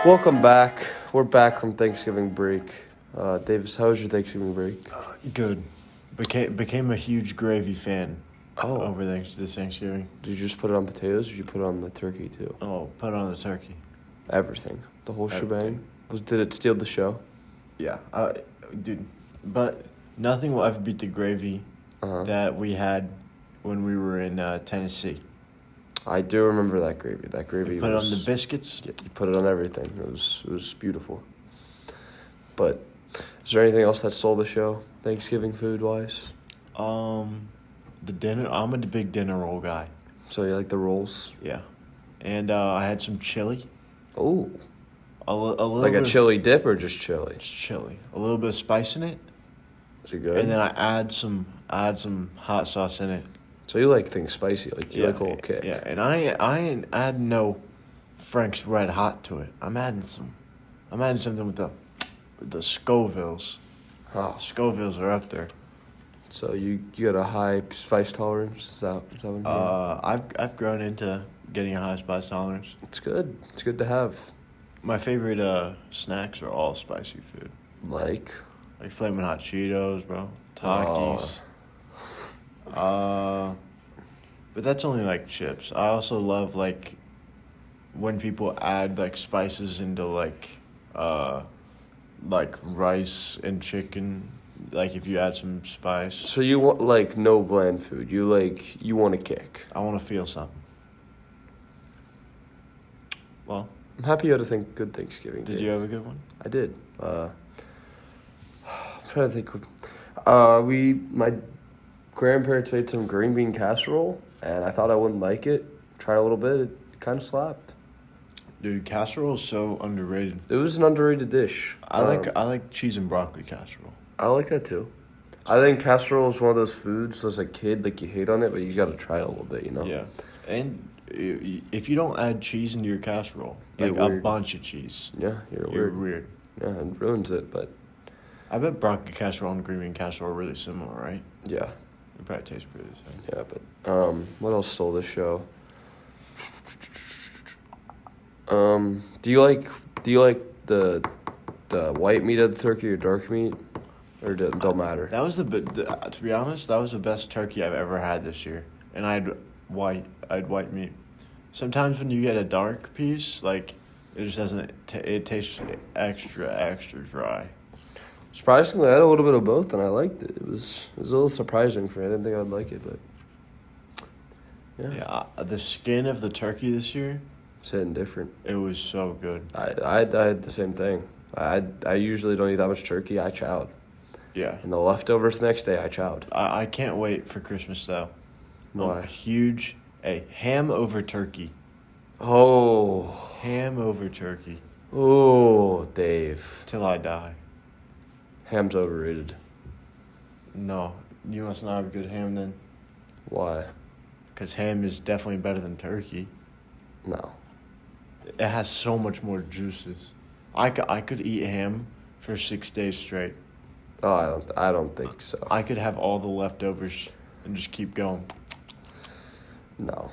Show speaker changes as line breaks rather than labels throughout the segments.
Welcome back. We're back from Thanksgiving break. Davis, how was your Thanksgiving break?
Good. Became a huge gravy fan
Oh,
over this Thanksgiving.
did you just put it on potatoes or did you put it on the turkey too?
Oh, put on the turkey.
Everything. The whole
Everything.
shebang? Did it steal the show?
Yeah, dude. But nothing will ever beat the gravy
Uh-huh.
that we had when we were in Tennessee.
I do remember that gravy. That gravy
You put
was...
it on the biscuits.
Yeah, you put it on everything. It was beautiful. But is there anything else that stole the show, Thanksgiving food-wise?
The dinner. I'm a big dinner roll guy.
So you like the rolls?
Yeah, and I had some chili.
Oh,
A little
like
bit
a chili dip or just chili?
Just chili. A little bit of spice in it,
Is it good?
and then I add some hot sauce in it.
So you like things spicy, like you like a little kick.
Yeah, and I ain't adding no Frank's Red Hot to it. I'm adding something with the Scovilles.
Oh,
Scovilles are up there.
so you got a high spice tolerance? Is that what you're saying?
I've grown into getting a high spice tolerance.
It's good. It's good to have.
My favorite snacks are all spicy food,
Like
Flamin' Hot Cheetos, bro. Takis. But that's only like chips. I also love like when people add like spices into like rice and chicken. Like if you add some spice,
so you want like no bland food. You want a kick.
I want to feel something. Well,
I'm happy you had a good Thanksgiving.
did
Dave.
you have a good one?
I did. I'm trying to think. My grandparents made some green bean casserole, and I thought I wouldn't like it. Tried a little bit. It kind of slapped.
Dude, casserole is so underrated.
It was an underrated dish.
I like cheese and broccoli casserole.
I like that too. I think casserole is one of those foods as a kid, like you hate on it, but you got to try it a little bit, you know?
Yeah, and if you don't add cheese into your casserole,
You're
like a
weird.
bunch of cheese,
Yeah, you're
you're
weird.
weird.
Yeah, it ruins it, but
I bet broccoli casserole and green bean casserole are really similar, right?
yeah.
It probably tastes pretty the same.
Yeah, but what else stole this show? Do you like the white meat of the turkey or dark meat, or it don't matter?
That was to be honest, that was the best turkey I've ever had this year, and I had white meat. Sometimes when you get a dark piece, like it just doesn't. It tastes extra dry.
Surprisingly, I had a little bit of both, and I liked it. It was a little surprising for me. I didn't think I'd like it, but yeah,
Yeah, the skin of the turkey this year,
it's hitting different.
it was so good.
I had the same thing. I usually don't eat that much turkey. I chowed,
Yeah,
and the leftovers the next day I chowed.
I can't wait for Christmas though.
Why?
Ham over turkey.
Oh,
Ham over turkey
oh, Dave,
till I die.
ham's overrated.
No, you must not have good ham then,
Why?
because ham is definitely better than turkey.
No.
It has so much more juices. I could eat ham for 6 days straight.
Oh, I don't think so.
I could have all the leftovers and just keep going.
No.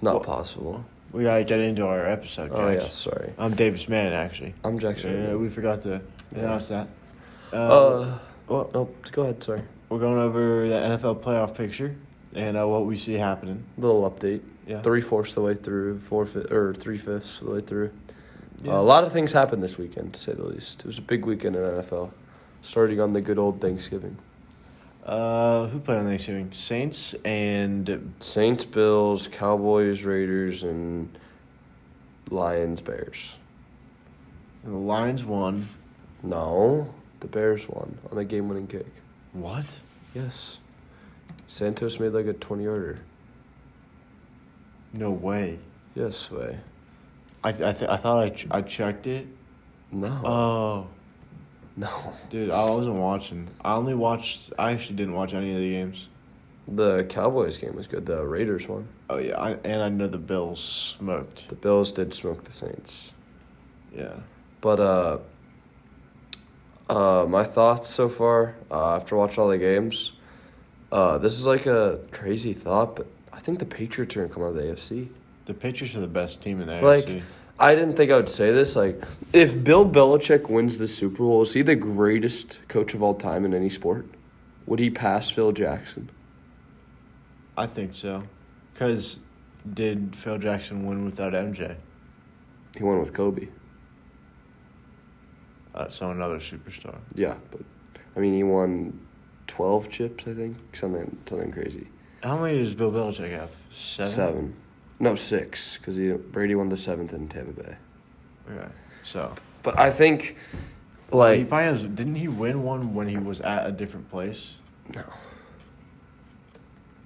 Not
Well,
possible.
We gotta get into our episode, guys.
Oh yeah, sorry.
I'm Davis Mann, actually.
I'm Jackson.
Yeah, we forgot to announce that.
Well,
Well,
go ahead. Sorry.
we're going over the NFL playoff picture and what we see happening.
Little update.
Yeah.
3/4 the way through, 3/5 the way through.
Yeah.
A lot of things happened this weekend, to say the least. It was a big weekend in NFL, starting on the good old Thanksgiving.
Who played on Thanksgiving? Saints and
Saints, Bills, Cowboys, Raiders, and Lions, Bears.
the Lions won.
No, the Bears won on a game-winning kick.
What?
Yes. Santos made like a 20-yarder.
No way.
Yes, way.
I thought I checked it.
No.
Oh,
No.
dude, I wasn't watching. I actually didn't watch any of the games.
The Cowboys game was good. The Raiders won.
Oh yeah, I know the Bills smoked.
The Bills did smoke the Saints.
Yeah.
But my thoughts so far after watching all the games, this is like a crazy thought, but I think the Patriots are gonna come out of the AFC.
The Patriots are the best team in the
Like,
AFC.
I didn't think I would say this. Like, if Bill Belichick wins the Super Bowl, is he the greatest coach of all time in any sport? Would he pass Phil Jackson?
I think so. Because did Phil Jackson win without MJ?
He won with Kobe.
So another superstar.
Yeah, but I mean, he won 12 chips, I think, something crazy.
How many does Bill Belichick have? 7?
No, 6, because Brady won the 7th in Tampa Bay.
Okay, so.
But I think, like,
he probably has. Didn't he win one when he was at a different place?
No.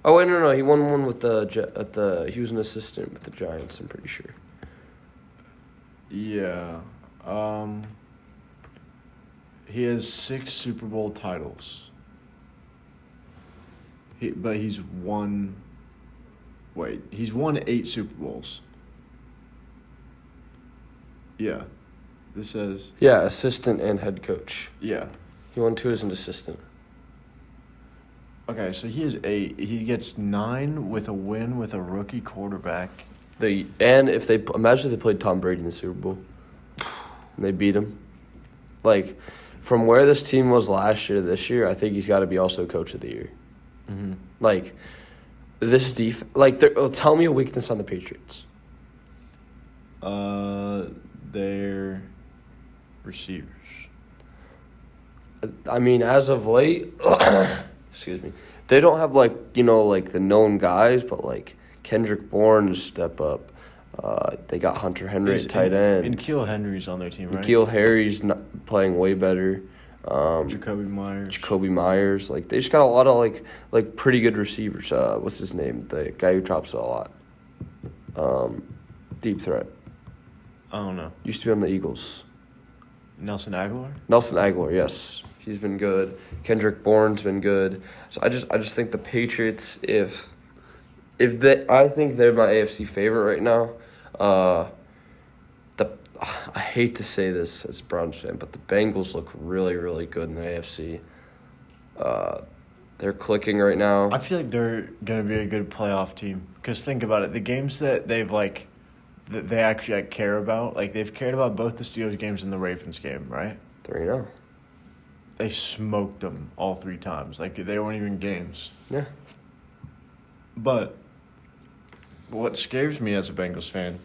Oh wait, no, he won one with he was an assistant with the Giants, I'm pretty sure.
Yeah. He has 6 Super Bowl titles. He's won 8 Super Bowls. Yeah. This says.
Yeah, assistant and head coach.
Yeah.
He won 2 as an assistant.
Okay, so he has 8. He gets 9 with a win with a rookie quarterback.
Imagine if they played Tom Brady in the Super Bowl and they beat him. Like, from where this team was last year to this year, I think he's got to be also coach of the year.
Mm-hmm.
Like, this defense. Like, tell me a weakness on the Patriots.
Their receivers.
I mean, as of late, excuse me, they don't have like the known guys, but like Kendrick Bourne step up. They got Hunter Henry at tight end.
And N'Keal Henry's on their team, right?
N'Keal Harry's playing way better.
Jacoby Myers.
Like, they just got a lot of like pretty good receivers. What's his name? The guy who drops a lot. Deep threat.
I don't know.
Used to be on the Eagles.
Nelson Aguilar,
yes. He's been good. Kendrick Bourne's been good. So I just think the Patriots, I think they're my AFC favorite right now. I hate to say this as a Browns fan, but the Bengals look really, really good in the AFC. They're clicking right now.
I feel like they're going to be a good playoff team. Because think about it. The games that they've, like, that they actually care about, like, they've cared about both the Steelers games and the Ravens game, right?
3-0.
They smoked them all 3 times. Like, they weren't even games.
Yeah.
But what scares me as a Bengals fan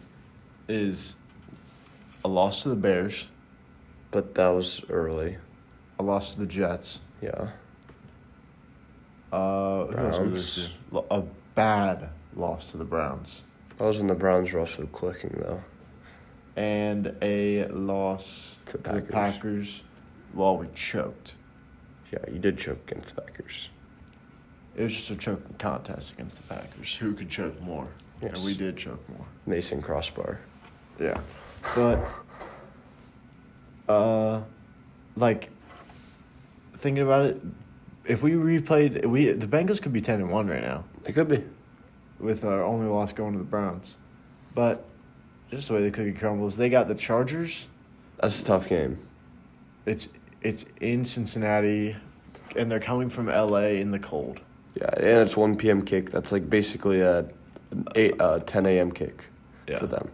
is a loss to the Bears.
But that was early.
A loss to the Jets.
Yeah.
Browns. A bad loss to the Browns.
That was when the Browns were also clicking, though.
And a loss to the Packers while we choked.
Yeah, you did choke against the Packers.
It was just a choking contest against the Packers. Who could choke more?
Yes.
And we did choke more.
Mason Crossbar.
Yeah. But, like, thinking about it, if we replayed, the Bengals could be 10-1 right now.
It could be.
With our only loss going to the Browns. But just the way the cookie crumbles, they got the Chargers.
That's a tough game.
It's in Cincinnati, and they're coming from L.A. in the cold.
Yeah, and it's 1 p.m. kick. That's like basically a 10 a.m. kick for them.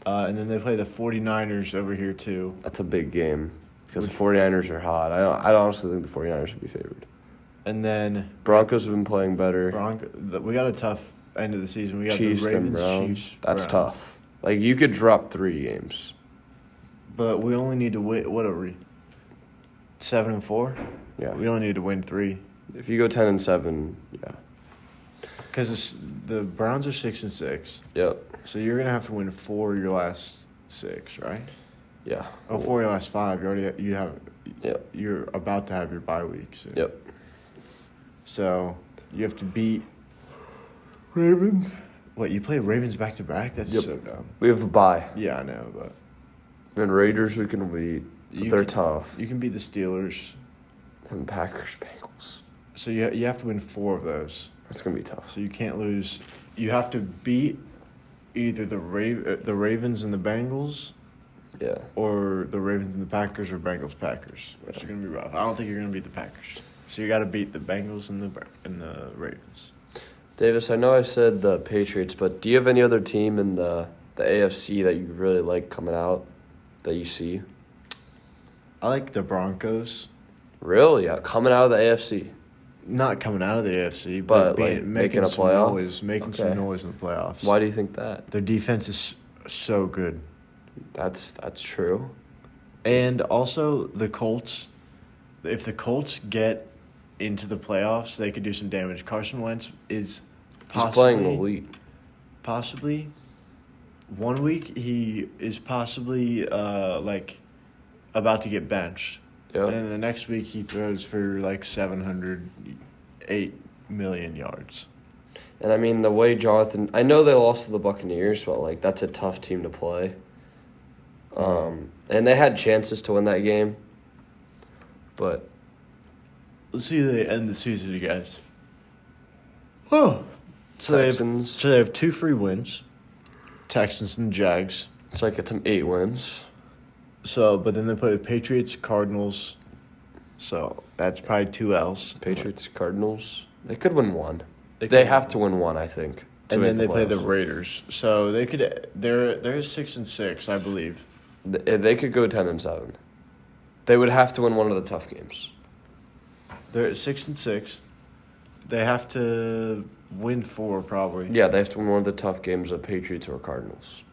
And then they play the 49ers over here, too.
That's a big game because the 49ers are hot. I honestly think the 49ers should be favored.
And then
Broncos have been playing better.
We got a tough end of the season. We got
Chiefs,
the Ravens,
and Browns.
Chiefs,
That's
Browns.
tough. Like, you could drop 3 games.
But we only need to win. What are we? 7-4.
Yeah.
We only need to win 3.
If you go 10-7, yeah.
Because the Browns are 6-6.
Yep.
So you're gonna have to win 4 of your last 6, right?
Yeah.
4 of your last 5.
Yep.
You're about to have your bye week soon.
Yep.
So you have to beat
Ravens.
What, you play Ravens back to back? That's so dumb.
We have a bye.
Yeah, I know, but
And Raiders we can beat. But they're tough.
You can beat the Steelers.
And Packers, Bengals.
So you have to win 4 of those.
That's gonna be tough.
So you can't lose. You have to beat either the Ravens and the Bengals,
Yeah.
or the Ravens and the Packers, or Bengals Packers, which is gonna be rough. I don't think you're gonna beat the Packers. So you got to beat the Bengals and the Ravens.
Davis, I know I said the Patriots, but do you have any other team in the the AFC that you really like coming out that you see?
I like the Broncos.
Really? Yeah, coming out of the AFC.
Not coming out of the AFC,
But,
but
like, making a
some
playoff?
noise, making
Okay.
some noise in the playoffs.
Why do you think that?
Their defense is so good.
That's true.
And also the Colts. If the Colts get into the playoffs, they could do some damage. Carson Wentz is
He's playing elite.
Possibly. 1 week he is possibly about to get benched.
Yeah.
And then the next week he throws for 708 million yards.
And I mean, the way Jonathan, I know they lost to the Buccaneers, but that's a tough team to play. And they had chances to win that game, but
Let's see who they end the season against. Oh,
Texans.
They have 2 free wins, Texans and Jags.
It's some 8 wins.
But then they play the Patriots, Cardinals. So that's probably 2 L's.
Patriots, Cardinals. They could win one.
They
They
could-
have to win one, I think. to
And
make
then they play the
playoffs.
Raiders. So they could. They're 6-6, I believe.
They could go 10-7. They would have to win one of the tough games.
They're at 6-6. They have to win 4 probably.
Yeah, they have to win one of the tough games of Patriots or Cardinals.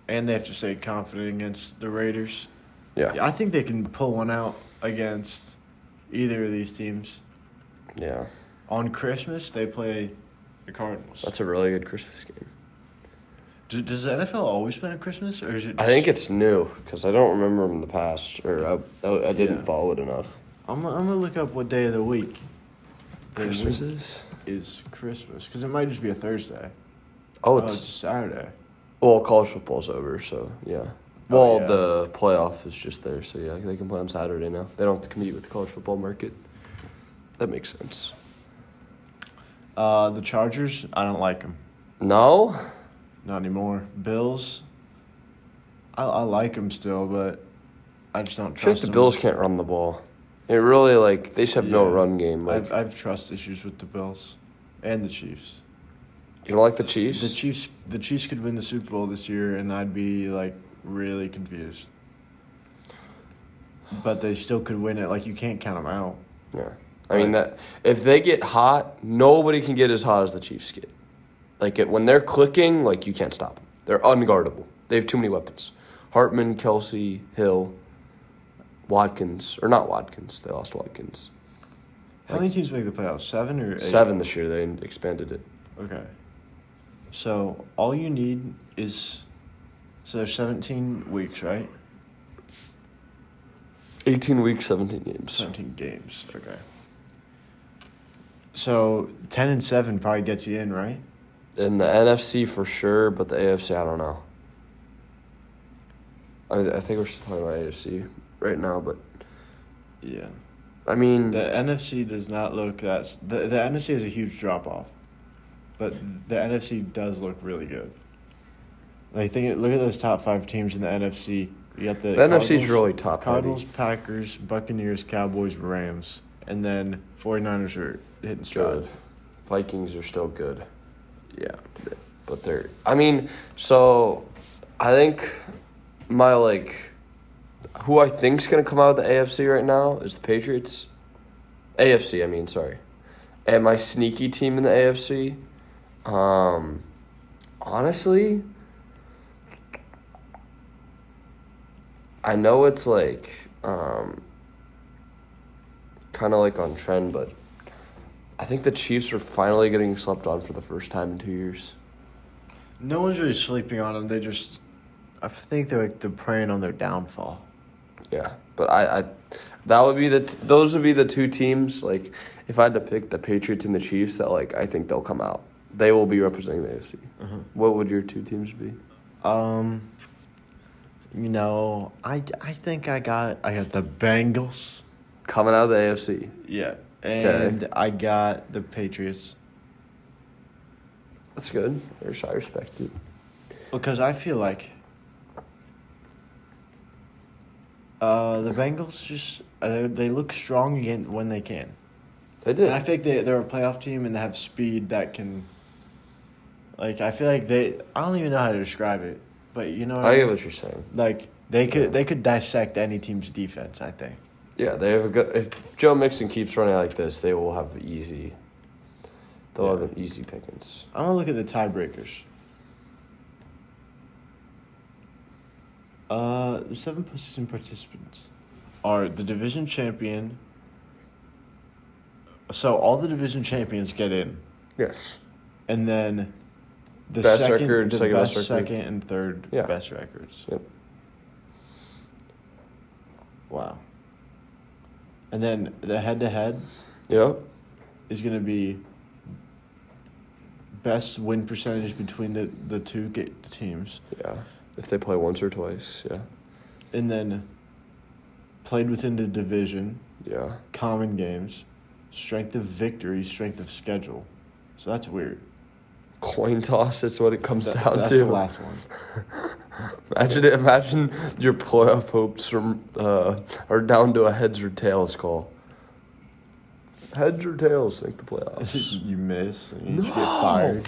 And they have to stay confident against the Raiders.
Yeah.
I think they can pull one out against either of these teams.
Yeah.
On Christmas, they play the Cardinals.
That's a really good Christmas game.
Does the NFL always play on Christmas, or is it?
I think it's new because I don't remember in the past, or I didn't
Yeah.
follow it enough.
I'm gonna look up what day of the week.
Christmas
is Christmas because it might just be a Thursday.
Oh,
It's
it's
Saturday.
well, college football's over, so yeah. Well,
yeah.
the playoff is just there, so yeah, they can play on Saturday now. They don't have to compete with the college football market. That makes sense.
The Chargers, I don't like them.
No,
Not anymore. Bills, I like them still, but I just don't
I feel like
trust
the
them.
Bills can't run the ball. It really they just have no
Yeah.
run game.
I've trust issues with the Bills and the Chiefs.
You don't like the Chiefs?
The Chiefs could win the Super Bowl this year, and I'd be really confused. But they still could win it. You can't count them out.
Yeah. I mean that if they get hot, nobody can get as hot as the Chiefs get. When they're clicking, you can't stop them. They're unguardable. They have too many weapons. Hartman, Kelsey, Hill, Watkins, or not Watkins. They lost Watkins.
How many teams make the playoffs? 7 or 8?
7 this year. They expanded it.
Okay. So all you need is there's 17 weeks, right?
18 weeks, 17 games.
17 games. Okay. So 10-7 probably gets you in, right?
In the NFC for sure, but the AFC, I don't know. I think we're still talking about AFC right now, but
Yeah.
I mean,
The NFC does not look that. The NFC has a huge drop off, but the NFC does look really good. Look at those top 5 teams in the NFC. You got the
NFC's really top
Cardinals,
heavy.
Packers, Buccaneers, Cowboys, Rams, and then 49ers are hitting stride.
Good. Vikings are still good. Yeah, but they're. I mean, so I think who I think's gonna come out of the AFC right now is the Patriots. AFC, I mean, sorry. And my sneaky team in the AFC, honestly, I know it's kind of on trend, but I think the Chiefs are finally getting slept on for the first time in 2 years.
No one's really sleeping on them. I think they're preying on their downfall.
Yeah, but those would be the 2 teams. If I had to pick the Patriots and the Chiefs, that I think they'll come out. They will be representing the AFC.
Uh-huh.
What would your 2 teams be?
I think I got the Bengals.
Coming out of the AFC.
Yeah, and I got the Patriots.
That's good. I respect it.
Because I feel like the Bengals just they look strong again when they can.
They did.
And I think they're a playoff team and they have speed that can Like, I feel like I don't even know how to describe it, but you know what
I
I
get
mean?
what you're saying.
Like, they could dissect any team's defense, I think.
Yeah, they have a good. If Joe Mixon keeps running like this, they will have easy. They'll have an easy pickings.
I'm gonna look at the tiebreakers. The 7 postseason participants are the division champion. So all the division champions get in,
Yes.
and then the
Best
second,
record,
the
second
best
best record.
second and third
Yeah.
best records.
Yep.
Wow. And then the head-to-head
Yep.
is going to be best win percentage between the two teams.
Yeah. If they play once or twice, yeah.
And then played within the division,
Yeah.
common games, strength of victory, strength of schedule. So that's weird.
Coin toss, that's what it comes down
that's
to.
the last one.
Imagine your playoff hopes are down to a heads or tails call. Heads or tails make the playoffs.
You miss and you just get fired.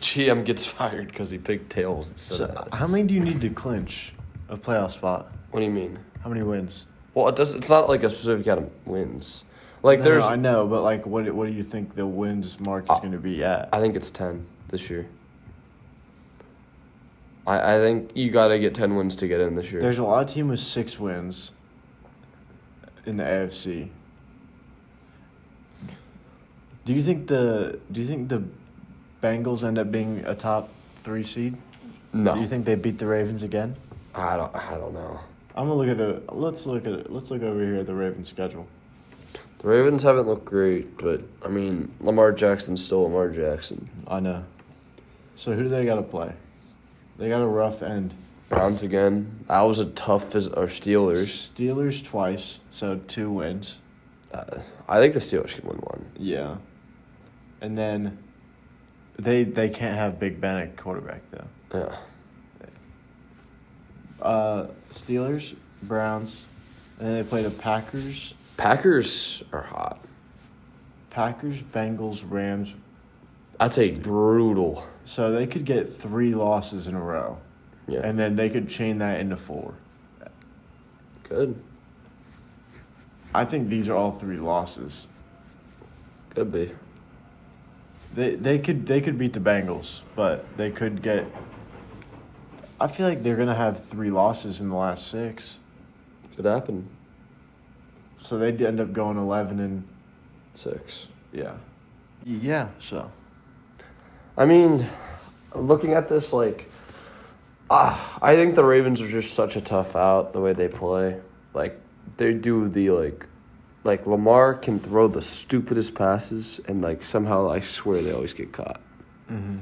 GM gets fired because he picked tails instead of heads.
How many do you need to clinch a playoff spot?
What do you mean?
How many wins?
Well, it's not like a specific kind of wins. Like
No, I know, but like, what do you think the wins mark is going to be at?
I think it's 10 this year. I think you got to get 10 wins to get in this year.
There's a lot of teams with 6 wins in the AFC. Do you think the Bengals end up being a top 3 seed?
No.
Do you think they beat the Ravens again?
I don't know.
I'm gonna look at let's look over here at the Ravens schedule.
The Ravens haven't looked great, but I mean, Lamar Jackson's still Lamar Jackson.
I know. So who do they got to play? They got a rough end.
Browns again. That was a tough or Steelers.
Steelers twice, so 2 wins.
I think the Steelers can win one.
Yeah. And then they can't have Big Ben at quarterback though.
Yeah.
Steelers, Browns, and then they play the Packers.
Packers are hot.
Packers, Bengals, Rams.
That's a brutal.
So they could get 3 losses in a row.
Yeah.
And then they could chain that into 4.
Good.
I think these are all 3 losses.
Could be.
They could beat the Bengals, but they could get. I feel like they're gonna have 3 losses in the last 6,
Could happen.
so they'd end up going 11-6.
6.
Yeah. So
I mean, looking at this, like, I think the Ravens are just such a tough out the way they play. Like, they do the, like Lamar can throw the stupidest passes, and, like, somehow I swear they always get caught.
Mm-hmm.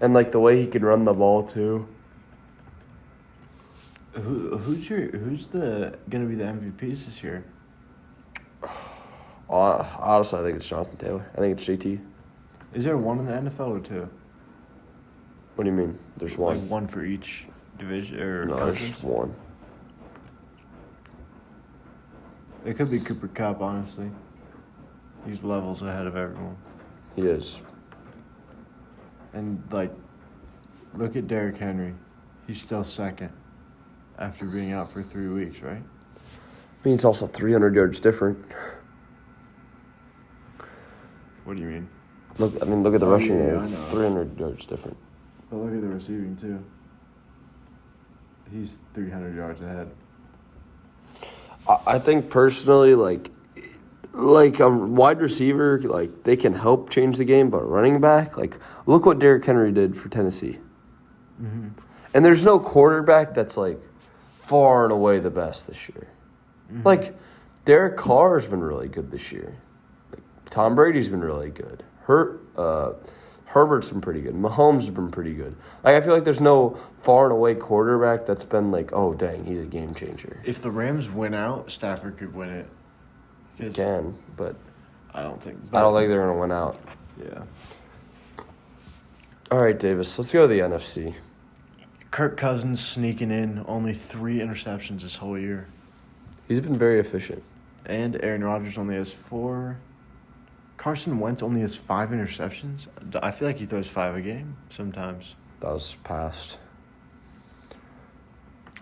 And, like, the way he can run the ball, too.
Who's gonna be the MVPs this year?
Honestly, I think it's Jonathan Taylor. I think it's JT.
Is there one in the NFL or 2?
What do you mean? There's one.
Like one for each division or
No, there's
conference?
one.
It could be Cooper Kupp, honestly. He's levels ahead of everyone.
He is.
And like, look at Derrick Henry. He's still second after being out for 3 weeks, right?
I mean, it's also 300 yards different.
What do you mean?
Look at the rushing
yeah,
yards.
I know.
300 yards different.
But look at the receiving too. He's 300 yards ahead.
I think personally, like a wide receiver, like they can help change the game, but running back, like look what Derrick Henry did for Tennessee.
Mm-hmm.
And there's no quarterback that's like far and away the best this year.
Mm-hmm.
Like Derek Carr's been really good this year. Like Tom Brady's been really good. Herbert's been pretty good. Mahomes has been pretty good. Like I feel like there's no far and away quarterback that's been like, oh dang, he's a game changer.
If the Rams win out, Stafford could win it.
He can, but
I don't think.
I don't think they're gonna win out.
Yeah.
All right, Davis, let's go to the NFC.
Kirk Cousins sneaking in, only 3 interceptions this whole year.
He's been very efficient.
And Aaron Rodgers only has 4. Carson Wentz only has 5 interceptions. I feel like he throws 5 a game sometimes.
That was past.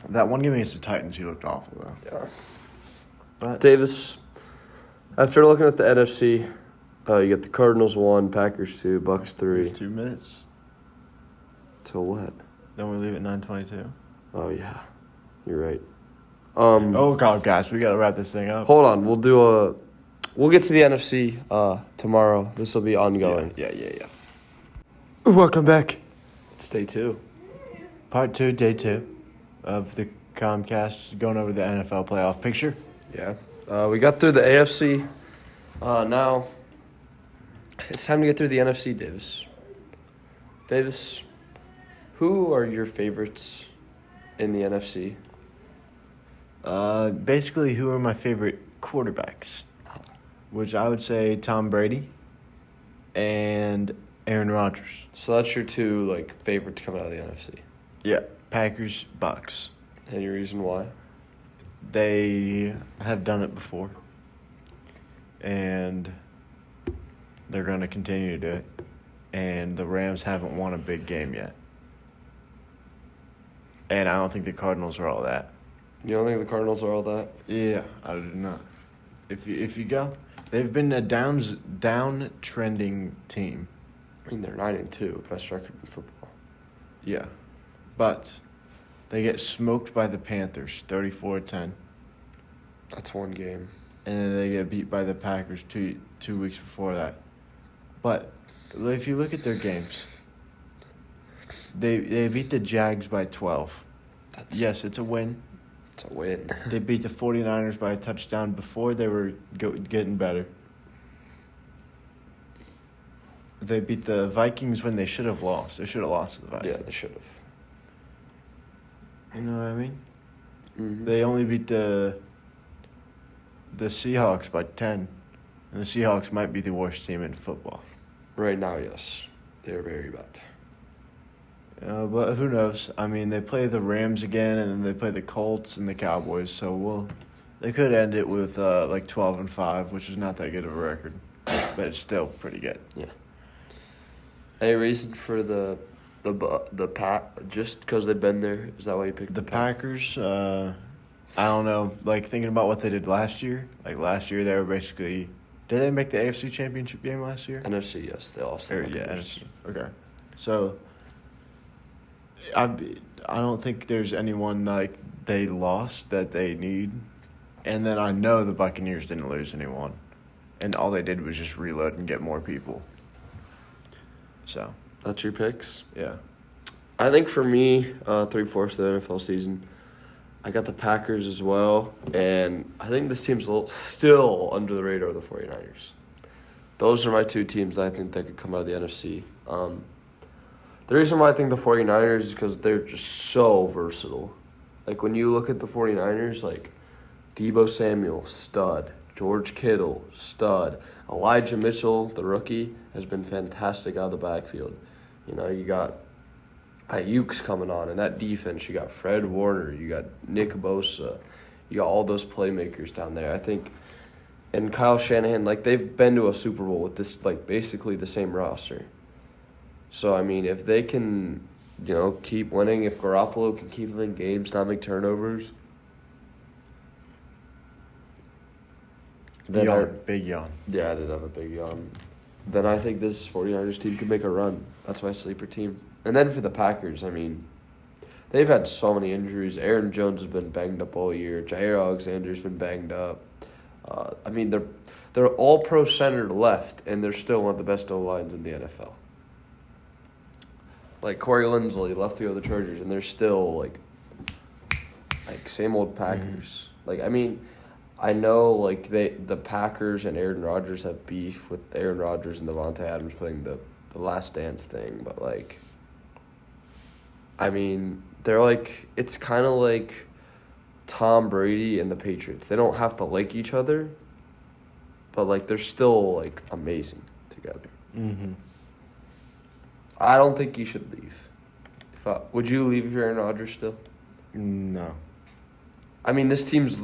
That one game against the Titans, he looked awful, though.
Yeah.
But
Davis, after looking at the NFC, you got the Cardinals 1, Packers 2, Bucks 3.
2 minutes.
Till what?
Then we leave at 9:22.
Oh, yeah. You're right.
Oh, God, guys, we got to wrap this thing up.
Hold on. We'll get to the NFC tomorrow. This will be ongoing.
Yeah.
Welcome back. It's day 2.
Part 2, day 2 of the ComCast, going over the NFL playoff picture.
Yeah. We got through the AFC. Now, it's time to get through the NFC, Davis. Davis, who are your favorites in the NFC?
Basically, who are my favorite quarterbacks? Which I would say Tom Brady and Aaron Rodgers.
So that's your 2 favorites coming out of the NFC.
Yeah, Packers, Bucks.
Any reason why?
They have done it before, and they're going to continue to do it. And the Rams haven't won a big game yet. And I don't think the Cardinals are all that.
You don't think the Cardinals are all that?
Yeah, I do not. If you go, they've been a down trending team.
I mean, they're 9-2, best record in football.
Yeah, but they get smoked by the Panthers, 34-10.
That's one game.
And then they get beat by the Packers two weeks before that. But if you look at their games, they beat the Jags by 12. Yes, it's a win.
It's a win.
They beat the 49ers by a touchdown before they were getting better. They beat the Vikings when they should have lost. They should have lost to the Vikings.
Yeah, they should have.
You know what I mean?
Mm-hmm.
They only beat the Seahawks by 10. And the Seahawks might be the worst team in football.
Right now, yes. They're very bad.
But who knows? I mean, they play the Rams again, and then they play the Colts and the Cowboys. So they could end it with 12-5, which is not that good of a record, but it's still pretty good.
Yeah. Any reason for the Pack? Just because they've been there? Is that why you picked
the Packers? I don't know. Thinking about what they did last year. Last year, they were basically. Did they make the AFC Championship game last year?
NFC, yes, they lost.
NFC. Okay, so. I don't think there's anyone they lost that they need. And then I know the Buccaneers didn't lose anyone. And all they did was just reload and get more people. So.
That's your picks?
Yeah.
I think for me, 3/4 of the NFL season, I got the Packers as well. And I think this team's still under the radar of the 49ers. Those are my 2 teams that I think that could come out of the NFC. The reason why I think the 49ers is because they're just so versatile. When you look at the 49ers, Deebo Samuel, stud. George Kittle, stud. Elijah Mitchell, the rookie, has been fantastic out of the backfield. You got Ayuk's coming on, and that defense, you got Fred Warner, you got Nick Bosa, you got all those playmakers down there. I think, and Kyle Shanahan, they've been to a Super Bowl with this, basically the same roster. So, I mean, if they can, keep winning, if Garoppolo can keep them in games, not make turnovers.
Big yawn.
Yeah, I did have a big yawn. Then I think this 49ers team could make a run. That's my sleeper team. And then for the Packers, I mean, they've had so many injuries. Aaron Jones has been banged up all year. Jair Alexander's been banged up. I mean, they're all pro center left, and they're still one of the best O-lines in the NFL. Corey Lindsley left to go to the Chargers, and they're still, same old Packers.
Mm-hmm.
I mean, I know, the Packers and Aaron Rodgers have beef with Aaron Rodgers and Devontae Adams playing the Last Dance thing, but, I mean, they're, it's kind of like Tom Brady and the Patriots. They don't have to like each other, but, they're still, amazing together.
Mm-hmm.
I don't think you should leave. Would you leave if you're Aaron Rodgers still?
No.
I mean, this team's...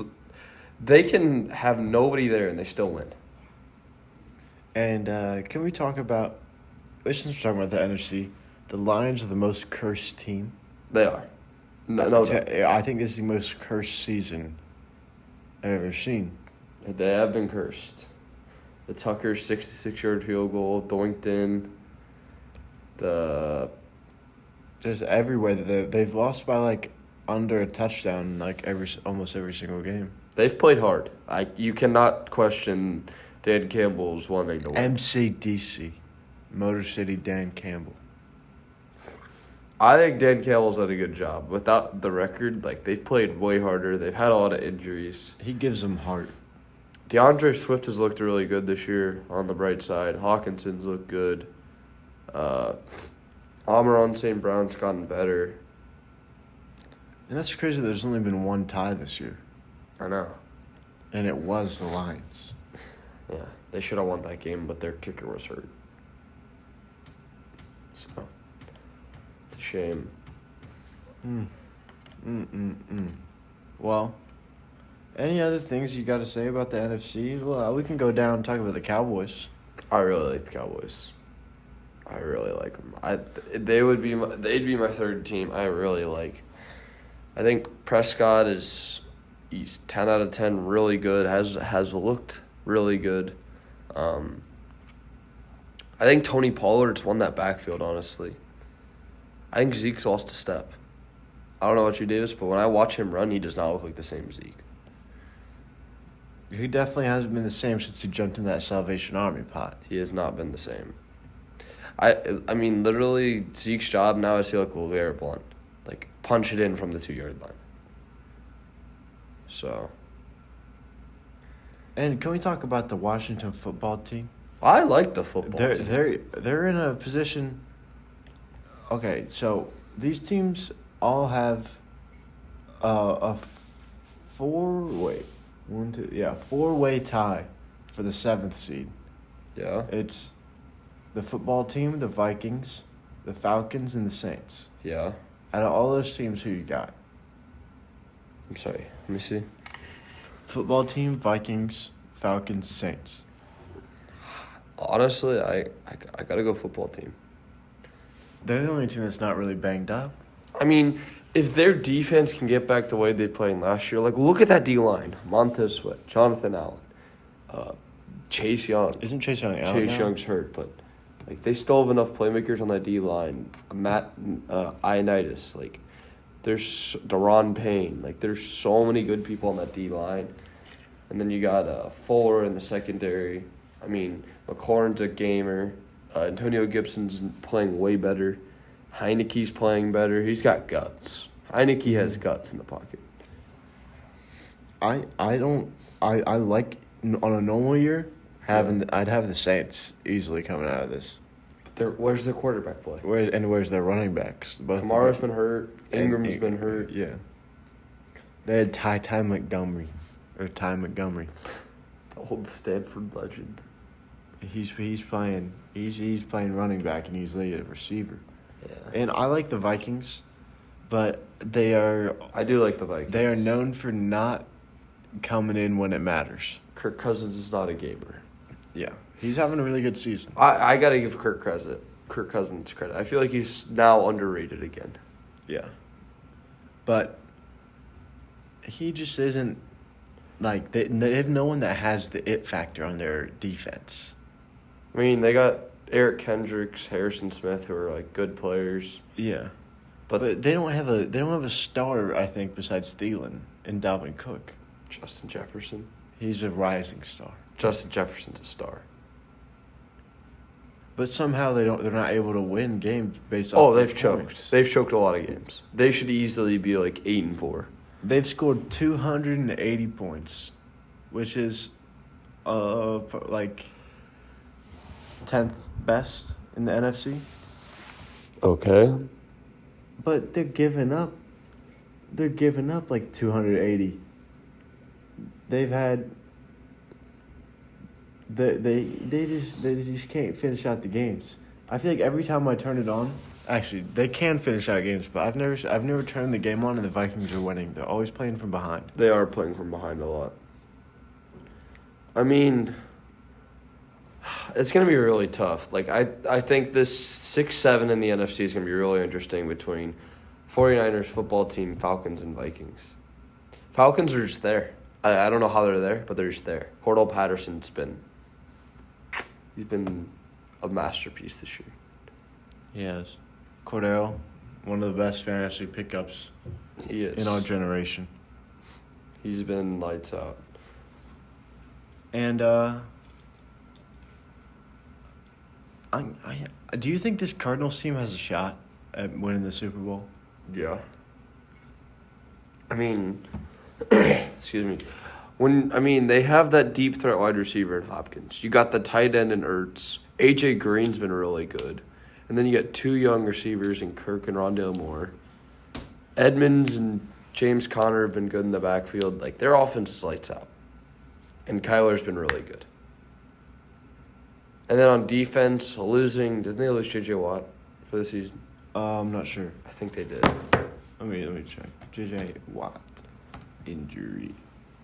They can have nobody there and they still win.
And can we talk about, since we're talking about the NFC, the Lions are the most cursed team.
They are. No doubt.
I think this is the most cursed season I've ever seen.
They have been cursed. The Tucker 66-yard field goal doinked in.
Just everywhere that they've lost by like under a touchdown like almost every single game.
They've played hard. You cannot question Dan Campbell's wanting to win.
MCDC, Motor City Dan Campbell.
I think Dan Campbell's done a good job. Without the record, like they've played way harder. They've had a lot of injuries.
He gives them heart.
DeAndre Swift has looked really good this year on the bright side. Hawkinson's looked good. Amon St. Brown's gotten better.
And that's crazy. There's only been one tie this year.
I know.
And it was the Lions.
Yeah, they should have won that game, but their kicker was hurt. So, it's a shame.
Well, any other things you got to say about the NFC? Well, we can go down and talk about the Cowboys.
I really like the Cowboys. I really like them. They'd be my third team. I think Prescott he's 10 out of 10, really good. Has looked really good. I think Tony Pollard's won that backfield, honestly. I think Zeke's lost a step. I don't know about you, Davis, but when I watch him run, he does not look like the same Zeke.
He definitely hasn't been the same since he jumped in that Salvation Army pot.
He has not been the same. I mean, literally, Zeke's job now is to look LeGarrette Blount. Like, punch it in from the 2-yard line. So.
And can we talk about the Washington football team?
I like the football team.
They're in a position. Okay, so these teams all have a four-way tie for the 7th seed.
Yeah.
It's the football team, the Vikings, the Falcons, and the Saints.
Yeah.
Out of all those teams, who you got?
I'm sorry. Let me see.
Football team, Vikings, Falcons, Saints.
Honestly, I gotta go football team.
They're the only team that's not really banged up.
I mean, if their defense can get back the way they played last year, like look at that D line: Montez Sweat, Jonathan Allen, Chase Young.
Isn't Chase Young out
Chase
now?
Young's hurt, but like they still have enough playmakers on that D line. Matt Ioannidis, like there's Daron Payne, like there's so many good people on that D line, and then you got Fuller in the secondary. I mean, McLaurin's a gamer. Antonio Gibson's playing way better. Heineke's playing better. He's got guts. Heineke has guts in the pocket.
I like on a normal year I'd have the Saints easily coming out of this.
Where's their quarterback play?
Where's their running backs?
Kamara's been hurt. Ingram's been hurt.
Yeah. They had Ty Montgomery. The
old Stanford legend.
He's playing running back and he's the receiver.
Yeah.
And I like the Vikings, but I
do like the Vikings.
They are known for not coming in when it matters.
Kirk Cousins is not a gamer.
Yeah. He's having a really good season.
I gotta give Kirk Cousins credit. I feel like he's now underrated again.
Yeah. But he just isn't like they have no one that has the it factor on their defense.
I mean, they got Eric Kendricks, Harrison Smith, who are like good players.
Yeah, but they don't have a star. I think besides Thielen and Dalvin Cook.
Justin Jefferson.
He's a rising star.
Justin Jefferson's a star.
But somehow they're not able to win games based off.
Oh, they've choked. They've choked a lot of games. They should easily be like 8-4.
They've scored 280 points, which is like 10th best in the NFC.
Okay.
But they're giving up like 280. They've had they just can't finish out the games. I feel like every time I turn it on, actually they can finish out games, but I've never turned the game on and the Vikings are winning. They're always playing from behind.
They are playing from behind a lot. I mean, It's going to be really tough. Like, I think this 6-7 in the NFC is going to be really interesting between 49ers football team, Falcons, and Vikings. Falcons are just there. I don't know how they're there, but they're just there. Cordell Patterson's been a masterpiece this year.
Yes. Cordell, one of the best fantasy pickups
He is.
in our generation.
He's been lights out.
And do you think this Cardinals team has a shot at winning the Super Bowl?
Yeah. I mean, excuse me. They have that deep threat wide receiver in Hopkins. You got the tight end in Ertz. AJ Green's been really good. And then you got two young receivers in Kirk and Rondale Moore. Edmonds and James Conner have been good in the backfield. Like, their offense is lights out. And Kyler's been really good. And then on defense, didn't they lose J.J. Watt for the season?
I'm not sure.
I think they did.
Let me check. J.J. Watt injury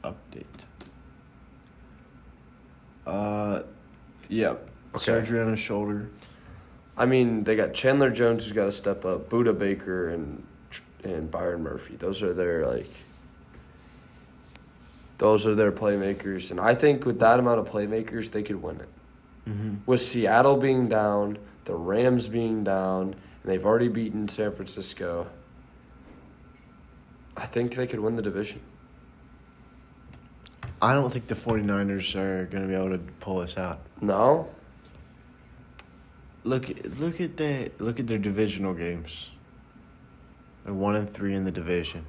update. Yeah.
Okay.
Surgery on his shoulder.
They got Chandler Jones who's got to step up, Buda Baker and Byron Murphy. Those are their playmakers, and I think with that amount of playmakers, they could win it.
Mm-hmm.
With Seattle being down, the Rams being down, and they've already beaten San Francisco, I think they could win the division.
I don't think the 49ers are going to be able to pull this out.
No?
Look at their divisional games. They're 1-3 in the division.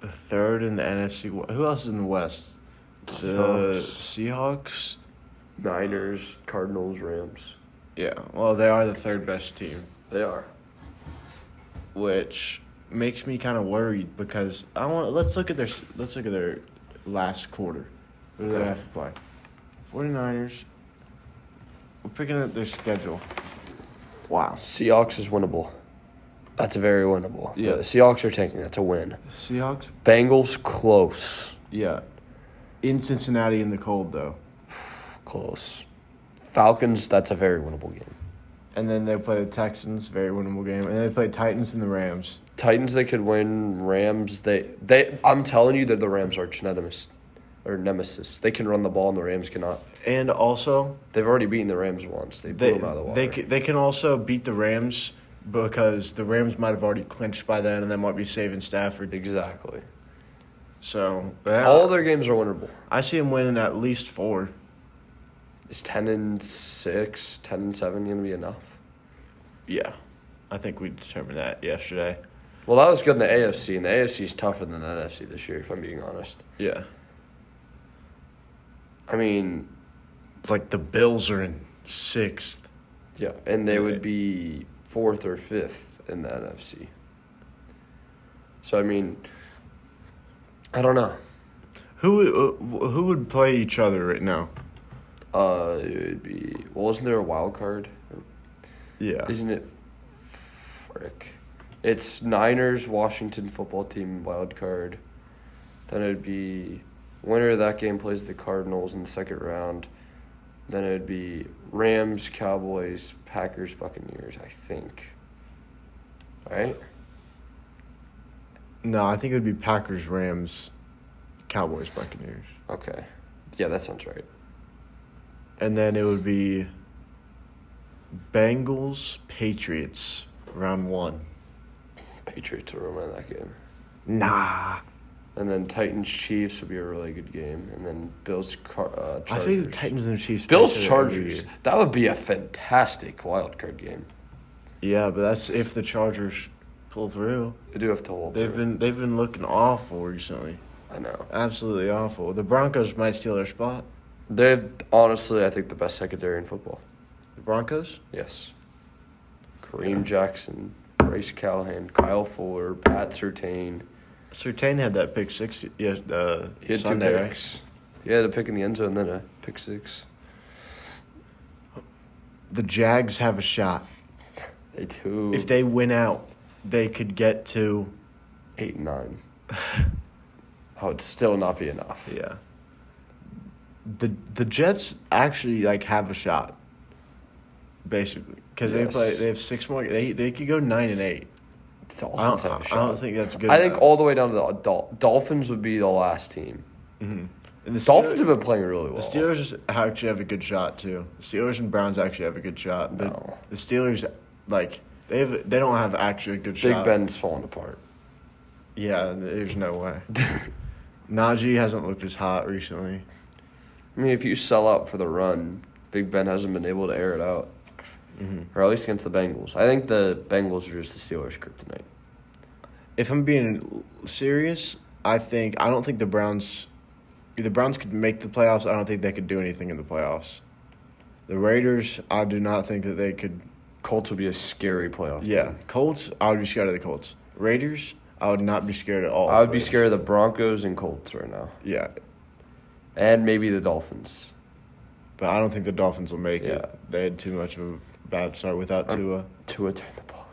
The third in the NFC. Who else is in the West? The Seahawks,
Niners, Cardinals, Rams.
Yeah, well, they are the third best team,
They are.
which makes me kind of worried because let's look at their last quarter. Who do they
Okay.
have to play? 49ers. We're picking up their schedule. Wow.
Seahawks is winnable. That's very winnable.
Yeah.
The Seahawks are taking that to win.
Seahawks.
Bengals, close.
Yeah. In Cincinnati in the cold though.
Close. Falcons, that's a very winnable game.
And then they play the Texans, very winnable game. And then they play Titans and the Rams.
Titans, they could win. Rams, I'm telling you, they're the Rams' arch nemesis. They can run the ball, and the Rams cannot.
And also,
They've already beaten the Rams once. They blew them out of the water.
they can also beat the Rams because the Rams might have already clinched by then, and they might be saving Stafford.
Exactly.
So
All their games are winnable.
I see them winning at least 4.
Is 10-6, 10-7 going to be enough?
Yeah, I think we determined that yesterday.
Well, that was good in the AFC, and the AFC is tougher than the NFC this year, if I'm being honest.
Yeah,
Like
the Bills are in 6th.
Yeah, and they would be 4th or 5th in the NFC. So, I don't know.
Who would play each other right now?
It would be... Well, isn't there a wild card?
Yeah.
Isn't it... Frick. It's Niners, Washington football team, wild card. Then it would be... Winner of that game plays the Cardinals in the second round. Then it would be Rams, Cowboys, Packers, Buccaneers, I think. Right?
No, I think it would be Packers, Rams, Cowboys, Buccaneers.
Okay. Yeah, that sounds right.
And then it would be Bengals, Patriots, round 1.
Patriots will win that game.
Nah.
And then Titans Chiefs would be a really good game. And then Bills Chargers.
I think the Titans and the Chiefs.
Bills
play each other every
Chargers.
year.
That would be a fantastic wild card game.
Yeah, but that's if the Chargers pull through.
They do have to hold.
They've been looking awful recently.
I know.
Absolutely awful. The Broncos might steal their spot.
They're honestly, I think, the best secondary in football.
The Broncos?
Yes. Kareem Jackson, Bryce Callahan, Kyle Fuller, Pat Surtain.
Surtain had that pick 6
He had
Sunday,
2
right?
picks. He had a pick in the end zone, then a pick 6.
The Jags have a shot.
They do.
If they win out, they could get to
8-9. That would still not be enough.
Yeah. the Jets actually like have a shot, basically, because
Yes.
they have 6 more. They could go 9-8.
The Dolphins have a
I
shot.
don't think that's good.
I think
enough.
all the way down to the Dolphins would be the last team.
Mm-hmm. And the
Dolphins have been playing really well.
The Steelers actually have a good shot too. The Steelers and Browns actually have a good shot. But
No.
the Steelers, like they don't have actually a good
Big
shot.
Ben's falling apart.
Yeah, there's no way. Najee hasn't looked as hot recently.
I mean, if you sell out for the run, Big Ben hasn't been able to air it out.
Mm-hmm.
Or at least against the Bengals. I think the Bengals are just the Steelers' kryptonite.
If I'm being serious, I don't think the Browns could make the playoffs. I don't think they could do anything in the playoffs. The Raiders, I do not think that they could.
Colts would be a scary playoff
Yeah,
team.
Colts, I would be scared of the Colts. Raiders, I would not be scared at all.
I would be scared of the Broncos and Colts right now.
Yeah,
And maybe the Dolphins.
but I don't think the Dolphins will make
Yeah.
it. They had too much of a bad start without Tua.
Tua turned the ball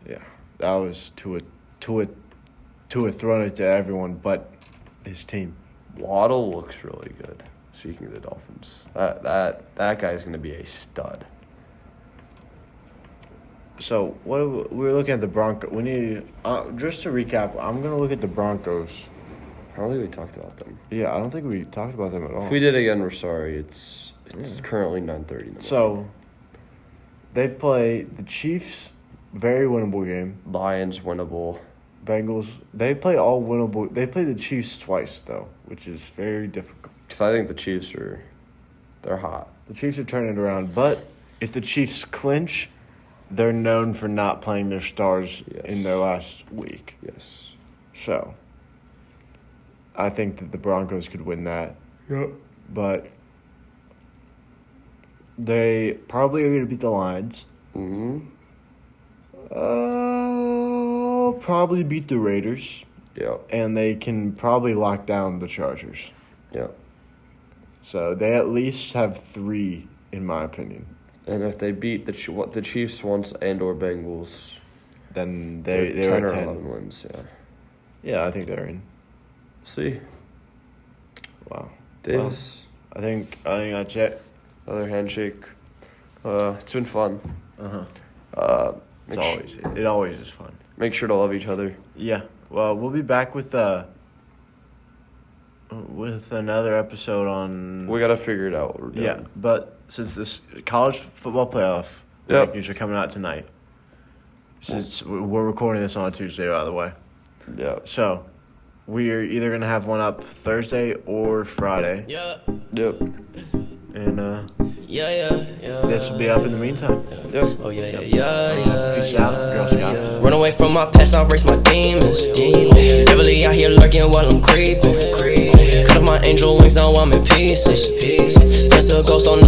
over.
Yeah, that was Tua throwing it to everyone but his team.
Waddle looks really good. Speaking of the Dolphins, that guy's going to be a stud.
So we're looking at the Broncos. We need just to recap. I'm gonna look at the Broncos.
I don't think we talked about them.
Yeah, I don't think we talked about them at all.
If we did again, we're sorry. It's currently 9:30.
So they play the Chiefs, very winnable game.
Lions winnable.
Bengals, they play all winnable. They play the Chiefs twice though, which is very difficult.
Because I think the Chiefs they're hot.
The Chiefs are turning it around, but if the Chiefs clinch, they're known for not playing their stars in their last week.
Yes.
So I think that the Broncos could win that.
Yep.
But they probably are going to beat the Lions.
Mm-hmm.
Probably beat the Raiders.
Yep.
And they can probably lock down the Chargers.
Yep.
So they at least have 3, in my opinion.
And if they beat the Chiefs once or Bengals,
Then
they're
they're
10
at
or
10.
11 wins. Yeah.
Yeah, I think they're in.
See.
Wow.
Davis.
I think that's it.
Another handshake. It's been fun.
Uh-huh. It always is fun.
Make sure to love each other.
Yeah. Well, we'll be back with another episode on.
We gotta figure it out. What we're doing.
Yeah, but since this college football playoff
Yep.
rankings are coming out tonight, since we're recording this on a Tuesday, by the way,
Yeah.
so we're either gonna have one up Thursday or Friday,
Yeah,
Yep.
and
yeah.
this will be up in the meantime.
Yep.
Oh yeah.
Peace out, Girl Scouts.
Run away from my past, I embrace my demons. Heavily out here lurking while I'm creeping. Cut off my angel wings, now I'm in pieces. Touch the ghost on